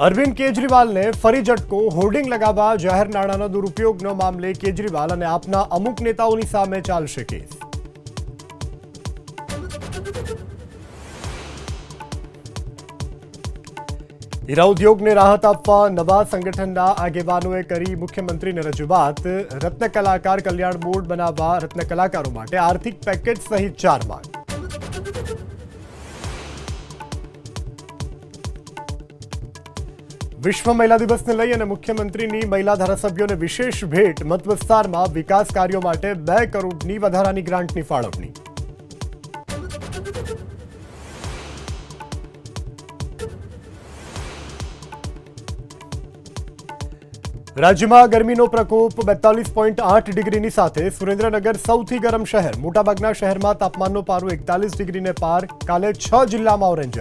અરવિંદ કેજરીવાલને ફરી ઝટકો હોર્ડિંગ લગાવવા જાહેર નાણાંના દુરુપયોગના મામલે કેજરીવાલ અને આપના અમુક નેતાઓની સામે ચાલશે કેસ। હીરા ઉદ્યોગને રાહત આપવા નવા સંગઠનના આગેવાનોએ કરી મુખ્યમંત્રીને રજૂઆત। રત્ન કલાકાર કલ્યાણ બોર્ડ બનાવવા રત્ન કલાકારો માટે આર્થિક પેકેજ સહિત 4 માંગ। વિશ્વ મહિલા દિવસને લઈ અને મુખ્યમંત્રીની મહિલા ધારાસભ્યોને વિશેષ ભેટ। મત વિસ્તારમાં વિકાસ કાર્યો માટે 2 કરોડની વધારાની ગ્રાન્ટની ફાળવણી। રાજ્યમાં ગરમીનો પ્રકોપ 42.8 ડિગ્રીની સાથે સુરેન્દ્રનગર સૌથી ગરમ શહેર। મોટાભાગના શહેરમાં તાપમાનનો પારો 41 ડિગ્રીને પાર। કાલે 6 જિલ્લામાં ઓરેન્જ એલર્ટ।